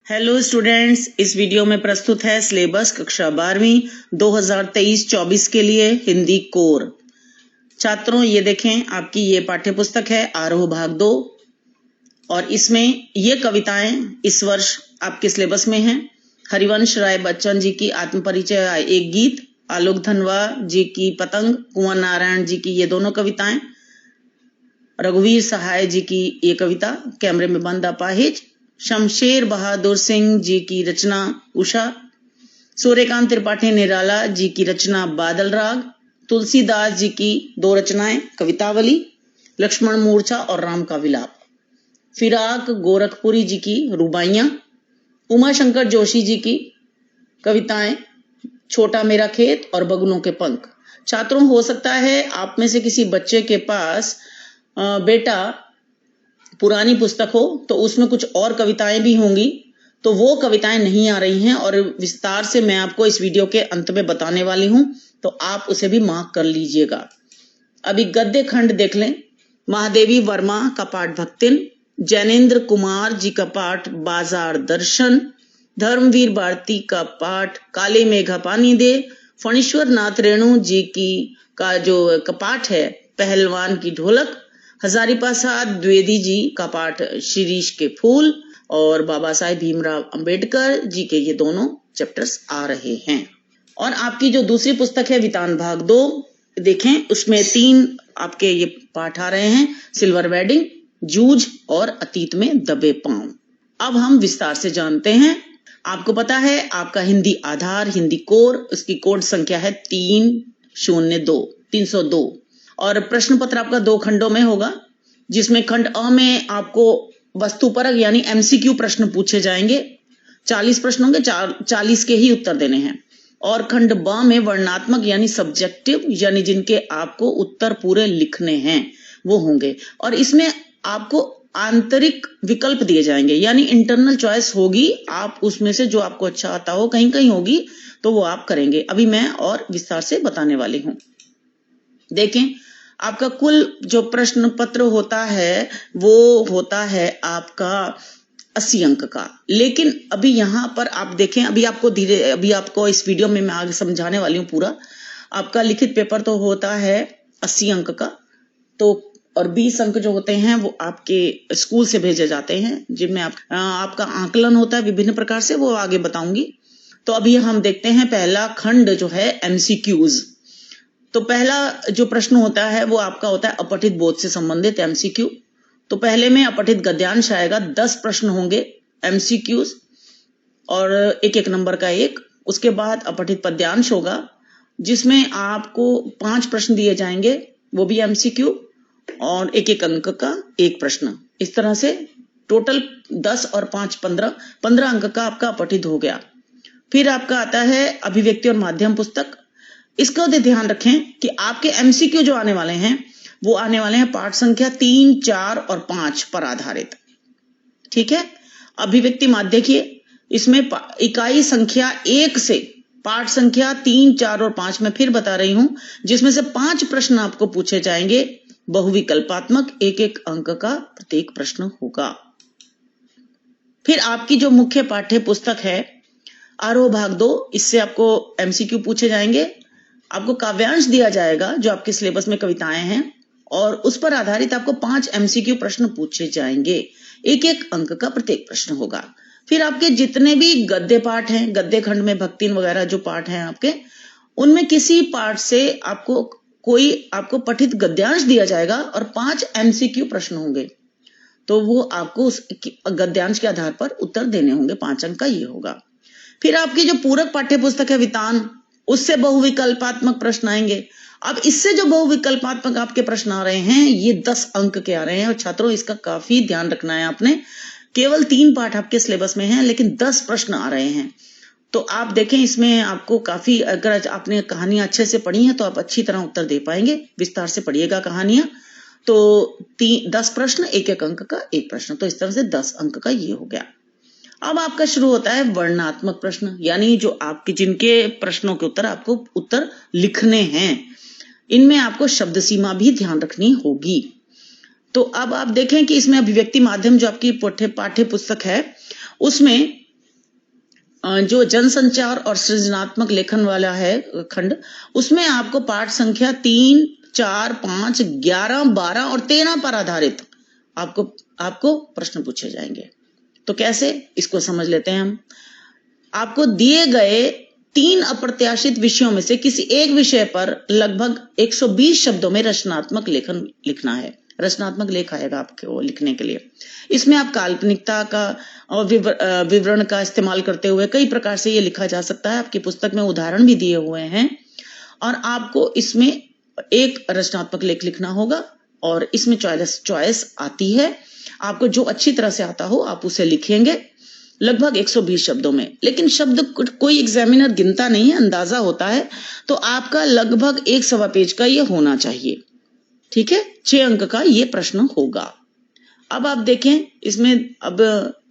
Hello students, इस video में प्रस्तुत है सिलेबस कक्षा 12वीं 2023-24 के लिए हिंदी कोर। छात्रों, ये देखें, आपकी ये पाठ्य पुस्तक है आरोह भाग 2 और इसमें ये कविताएं इस वर्ष आपके सिलेबस में हैं। हरिवंश राय बच्चन जी की आत्मपरिचय एक गीत, आलोक धनवा जी की पतंग, कुंवर नारायण जी की ये दोनों कविताएं, रघुवीर सहाय जी की ये कविता कैमरे में बंद अपाहिज, शमशेर बहादुर सिंह जी की रचना उषा, सूर्यकांत त्रिपाठी निराला जी की रचना बादल राग, तुलसीदास जी की दो रचनाएं कवितावली, लक्ष्मण मूर्छा और राम का विलाप, फिराक गोरखपुरी जी की रुबाइयां, उमा शंकर जोशी जी की कविताएं छोटा मेरा खेत और बगुलों के पंख। छात्रों, हो सकता है आप में से किसी बच्चे के पास बेटा पुरानी पुस्तक हो तो उसमें कुछ और कविताएं भी होंगी, तो वो कविताएं नहीं आ रही हैं और विस्तार से मैं आपको इस वीडियो के अंत में बताने वाली हूं, तो आप उसे भी मार्क कर लीजिएगा। अभी गद्य खंड देख लें। महादेवी वर्मा का पाठ भक्तिन, जैनेन्द्र कुमार जी का पाठ बाजार दर्शन, धर्मवीर भारती का पाठ काले मेघा पानी दे, फणीश्वर नाथ रेणु जी की का जो पाठ है पहलवान की ढोलक, हजारीप्रसाद द्विवेदी जी का पाठ शिरीष के फूल और बाबा साहेब भीमराव अंबेडकर जी के ये दोनों चैप्टर्स आ रहे हैं। और आपकी जो दूसरी पुस्तक है वितान भाग 2 देखें, उसमें 3 आपके ये पाठ आ रहे हैं, सिल्वर वेडिंग, जूझ और अतीत में दबे पांव। अब हम विस्तार से जानते हैं। आपको पता है आपका हिंदी आधार हिंदी कोर, उसकी कोड संख्या है 302 और प्रश्न पत्र आपका 2 खंडों में होगा, जिसमें खंड अ में आपको वस्तुपरक यानी एमसीक्यू प्रश्न पूछे जाएंगे। 40 प्रश्न होंगे, 40 के ही उत्तर देने हैं। और खंड ब में वर्णनात्मक यानी सब्जेक्टिव यानी जिनके आपको उत्तर पूरे लिखने हैं वो होंगे। और इसमें आपको आंतरिक विकल्प दिए जाएंगे यानी इंटरनल चॉइस होगी, आप उसमें से जो आपको अच्छा आता हो, कहीं कहीं होगी तो वो आप करेंगे। अभी मैं और विस्तार से बताने वाली हूं। देखें, आपका कुल जो प्रश्न पत्र होता है वो होता है आपका 80 अंक का। लेकिन अभी यहां पर आप देखें, अभी आपको इस वीडियो में मैं आगे समझाने वाली हूं पूरा। आपका लिखित पेपर तो होता है 80 अंक का, तो और 20 अंक जो होते हैं वो आपके स्कूल से भेजे जाते हैं, जिनमें आपका आकलन होता है विभिन्न प्रकार से, वो आगे बताऊंगी। तो अभी हम देखते हैं पहला खंड जो है एमसीक्यूज। तो पहला जो प्रश्न होता है वो आपका होता है अपठित बोध से संबंधित एमसीक्यू। तो पहले में अपठित गद्यांश आएगा, 10 प्रश्न होंगे एमसीक्यूज और एक नंबर का एक। उसके बाद अपठित पद्यांश होगा जिसमें आपको 5 प्रश्न दिए जाएंगे, वो भी एमसीक्यू और एक अंक का एक प्रश्न। इस तरह से टोटल 10 और 5 15 अंक का आपका अपठित हो गया। फिर आपका आता है अभिव्यक्ति और माध्यम पुस्तक। इसका ध्यान रखें कि आपके एमसीक्यू जो आने वाले हैं वो आने वाले हैं पाठ संख्या 3, 4 और 5 पर आधारित। ठीक है, अभिव्यक्ति माध्य देखिए, इसमें इकाई संख्या 1 से पाठ संख्या 3, 4 और 5 में फिर बता रही हूं, जिसमें से 5 प्रश्न आपको पूछे जाएंगे, बहुविकल्पात्मक, एक अंक का प्रत्येक प्रश्न होगा। फिर आपकी जो मुख्य पाठ्य पुस्तक है आरोह भाग 2, इससे आपको एमसीक्यू पूछे जाएंगे। आपको काव्यांश दिया जाएगा जो आपके सिलेबस में कविताएं हैं और उस पर आधारित आपको 5 एमसीक्यू प्रश्न पूछे जाएंगे, एक अंक का प्रत्येक प्रश्न होगा। फिर आपके जितने भी गद्य पाठ हैं, गद्य खंड में भक्तिन वगैरह जो पाठ हैं आपके, उनमें किसी पाठ से आपको पठित गद्यांश दिया जाएगा और 5 एमसीक्यू प्रश्न होंगे, तो वो आपको उस गद्यांश के आधार पर उत्तर देने होंगे, 5 अंक का ये होगा। फिर आपकी जो पूरक पाठ्य पुस्तक है वितान, उससे बहुविकल्पात्मक प्रश्न आएंगे। अब इससे जो बहुविकल्पात्मक आपके प्रश्न आ रहे हैं ये 10 अंक के आ रहे हैं। और छात्रों, इसका काफी ध्यान रखना है आपने। केवल 3 पाठ आपके सिलेबस में हैं लेकिन 10 प्रश्न आ रहे हैं। तो आप देखें, इसमें आपको काफी, अगर आपने कहानियां अच्छे से पढ़ी हैं तो आप अच्छी तरह उत्तर दे पाएंगे। विस्तार से पढ़िएगा कहानियां। तो 10 प्रश्न, एक अंक का एक प्रश्न, तो इस तरह से 10 अंक का ये हो गया। अब आपका शुरू होता है वर्णनात्मक प्रश्न, यानी जो आपके जिनके प्रश्नों के आपको उत्तर लिखने हैं, इनमें आपको शब्द सीमा भी ध्यान रखनी होगी। तो अब आप देखें कि इसमें अभिव्यक्ति माध्यम जो आपकी पाठ्य पुस्तक है उसमें जो जनसंचार और सृजनात्मक लेखन वाला है खंड, उसमें आपको पाठ संख्या 3, 4, 5, 11, 12 और 13 पर आधारित आपको प्रश्न पूछे जाएंगे। तो कैसे, इसको समझ लेते हैं हम। आपको दिए गए 3 अप्रत्याशित विषयों में से किसी एक विषय पर लगभग 120 शब्दों में रचनात्मक लेखन लिखना है। रचनात्मक लेख आएगा आपको लिखने के लिए। इसमें आप काल्पनिकता का और विवरण का इस्तेमाल करते हुए कई प्रकार से ये लिखा जा सकता है। आपकी पुस्तक में उदाहरण भी दिए हुए हैं और आपको इसमें एक रचनात्मक लेख लिखना होगा और इसमें चॉइस आती है। आपको जो अच्छी तरह से आता हो आप उसे लिखेंगे लगभग 120 शब्दों में। लेकिन शब्द कोई एग्जामिनर गिनता नहीं है, अंदाजा होता है। तो आपका लगभग 1 सवा पेज का ये होना चाहिए। ठीक है, 6 अंक का ये प्रश्न होगा। अब आप देखें इसमें अब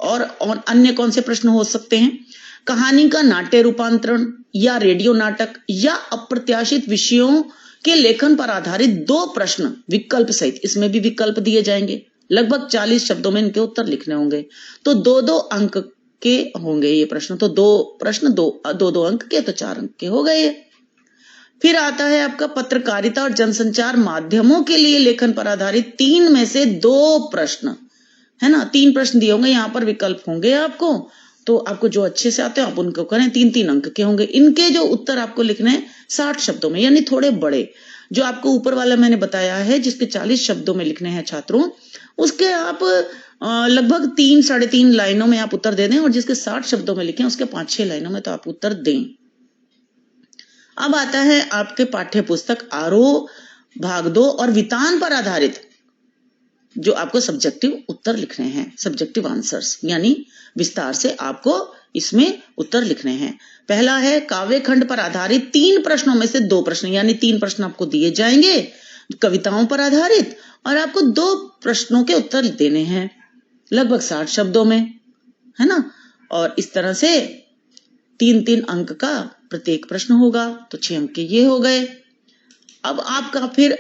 और अन्य कौन से प्रश्न हो सकते हैं। कहानी का नाट्य रूपांतरण या रेडियो नाटक या अप्रत्याशित विषयों के लेखन पर आधारित 2 प्रश्न विकल्प सहित, इसमें भी विकल्प दिए जाएंगे। लगभग 40 शब्दों में इनके उत्तर लिखने होंगे। तो 2-2 अंक के होंगे ये प्रश्न। तो 2 प्रश्न 2-2 अंक के, तो 4 अंक के हो गए। फिर आता है आपका पत्रकारिता और जनसंचार माध्यमों के लिए लेखन पर आधारित 3 में से 2 प्रश्न, है ना। 3 प्रश्न दिए होंगे, यहाँ पर विकल्प होंगे आपको। तो आपको जो अच्छे से आते हैं आप उनको करें। 3-3 अंक के होंगे। इनके जो उत्तर आपको लिखने हैं 60 शब्दों में, यानी थोड़े बड़े। जो आपको ऊपर वाला मैंने बताया है जिसके 40 शब्दों में लिखने हैं छात्रों, उसके आप लगभग 3-3.5 लाइनों में आप उत्तर दे दें और जिसके 60 शब्दों में लिखें उसके 5-6 लाइनों में तो आप उत्तर दें। अब आता है आपके पाठ्य पुस्तक आरोह, भाग 2 और वितान पर आधारित जो आपको सब्जेक्टिव उत्तर लिखने हैं, सब्जेक्टिव आंसर्स, यानी विस्तार से आपको इसमें उत्तर लिखने हैं। पहला है काव्य खंड पर आधारित 3 प्रश्नों में से 2 प्रश्न, यानी 3 प्रश्न आपको दिए जाएंगे कविताओं पर आधारित और आपको 2 प्रश्नों के उत्तर देने हैं लगभग 60 शब्दों में, है ना। और इस तरह से 3-3 अंक का प्रत्येक प्रश्न होगा। तो 6 अंक के ये हो गए। अब आपका फिर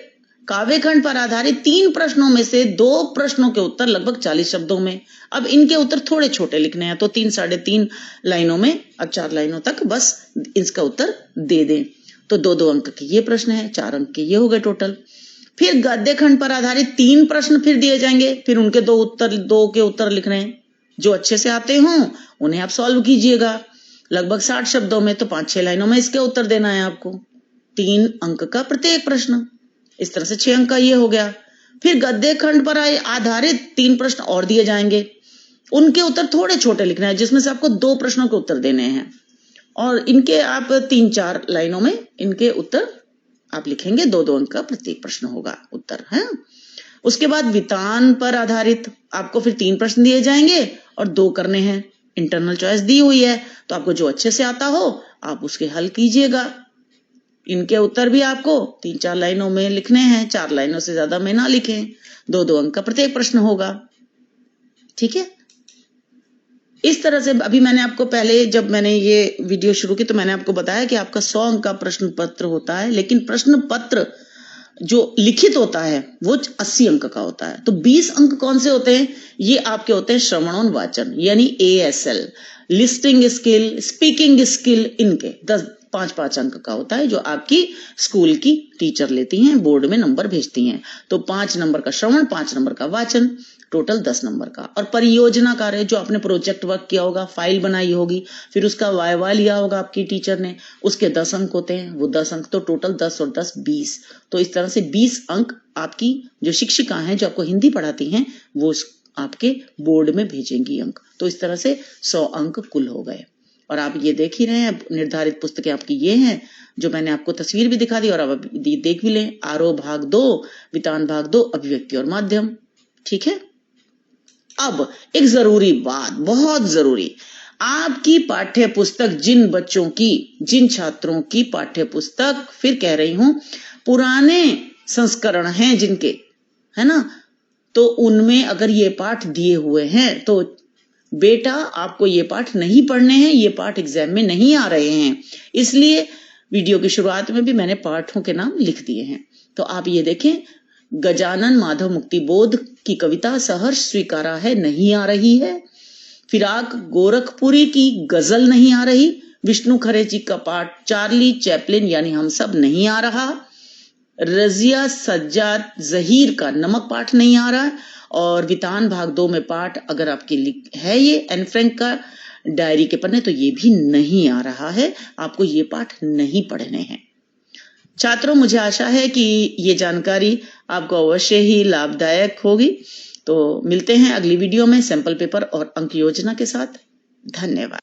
काव्य खंड पर आधारित 3 प्रश्नों में से 2 प्रश्नों के उत्तर लगभग 40 शब्दों में। अब इनके उत्तर थोड़े छोटे लिखने हैं, तो 3-3.5 लाइनों में, अब 4 लाइनों तक बस इसका उत्तर दे दें। तो 2-2 अंक के ये प्रश्न है, 4 अंक के ये हो गए टोटल। फिर गद्य खंड पर आधारित 3 प्रश्न फिर दिए जाएंगे। फिर उनके 2 के उत्तर लिखने हैं। जो अच्छे से आते हों उन्हें आप सॉल्व कीजिएगा लगभग 60 शब्दों में। तो 5-6 लाइनों में इसके उत्तर देना है आपको, 3 अंक का प्रत्येक प्रश्न। इस तरह से 6 अंक का ये हो गया। फिर गद्य खंड पर आधारित 3 प्रश्न और दिए जाएंगे। उनके उत्तर थोड़े छोटे लिखना है, जिसमें से आपको 2 प्रश्नों के उत्तर देने हैं और इनके आप 3-4 लाइनों में इनके उत्तर आप लिखेंगे। 2-2 अंक का प्रत्येक प्रश्न होगा उत्तर, है। उसके बाद वितान पर आधारित आपको फिर 3 प्रश्न दिए जाएंगे और 2 करने हैं। इंटरनल चॉइस दी हुई है, तो आपको जो अच्छे से आता हो आप उसके हल कीजिएगा। इनके उत्तर भी आपको 3-4 लाइनों में लिखने हैं, 4 लाइनों से ज्यादा में ना लिखें। 2-2 अंक का प्रत्येक प्रश्न होगा। ठीक है, इस तरह से अभी मैंने आपको पहले जब मैंने ये वीडियो शुरू की तो मैंने आपको बताया कि आपका 100 अंक का प्रश्न पत्र होता है, लेकिन प्रश्न पत्र जो लिखित होता है वो 80 अंक का होता है। तो 20 अंक कौन से होते हैं, ये आपके होते हैं श्रवण और वाचन, यानी ASL, listing skill, speaking skill. इनके 5-5 अंक का होता है, जो आपकी स्कूल की टीचर लेती हैं, बोर्ड में नंबर भेजती हैं। तो 5 नंबर का श्रवण, 5 नंबर का वाचन, टोटल 10 नंबर का। और परियोजना कार्य जो आपने प्रोजेक्ट वर्क किया होगा, फाइल बनाई होगी, फिर उसका वाइवा लिया होगा आपकी टीचर ने, उसके 10 अंक होते हैं। वो 10 अंक, तो टोटल 10 और 10 20। तो इस तरह से 20 अंक आपकी जो शिक्षिका हैं जो आपको हिंदी पढ़ाती हैं वो आपके बोर्ड में भेजेंगी अंक। तो इस तरह से 100 अंक कुल हो गए। और आप ये देख ही रहे हैं, निर्धारित पुस्तकें आपकी ये हैं जो मैंने आपको तस्वीर भी दिखा दी और अब देख भी लें। आरोह भाग 2, वितान भाग 2, अभिव्यक्ति और माध्यम। ठीक है, अब एक जरूरी बात, बहुत जरूरी, आपकी पाठ्य पुस्तक जिन बच्चों की, जिन छात्रों की पाठ्य पुस्तक, फिर कह रही हूं पुराने संस्करण हैं जिनके, है ना, तो उनमें अगर ये पाठ दिए हुए हैं तो बेटा आपको ये पाठ नहीं पढ़ने हैं, ये पाठ एग्जाम में नहीं आ रहे हैं। इसलिए वीडियो की शुरुआत में भी मैंने पाठों के नाम लिख दिए हैं। तो आप ये देखें, गजानन माधव मुक्तिबोध की कविता सहर्ष स्वीकारा है नहीं आ रही है। फिराक गोरखपुरी की गजल नहीं आ रही, विष्णु खरे जी का पाठ चार्ली चैपलिन यानी हम सब नहीं आ रहा, रजिया सज्जाद जहीर का नमक पाठ नहीं आ रहा है, और वितान भाग 2 में पाठ अगर आपके है ये एन फ्रैंक का डायरी के पन्ने तो ये भी नहीं आ रहा है, आपको ये पाठ नहीं पढ़ने हैं। छात्रों, मुझे आशा है कि ये जानकारी आपको अवश्य ही लाभदायक होगी। तो मिलते हैं अगली वीडियो में सैंपल पेपर और अंक योजना के साथ। धन्यवाद।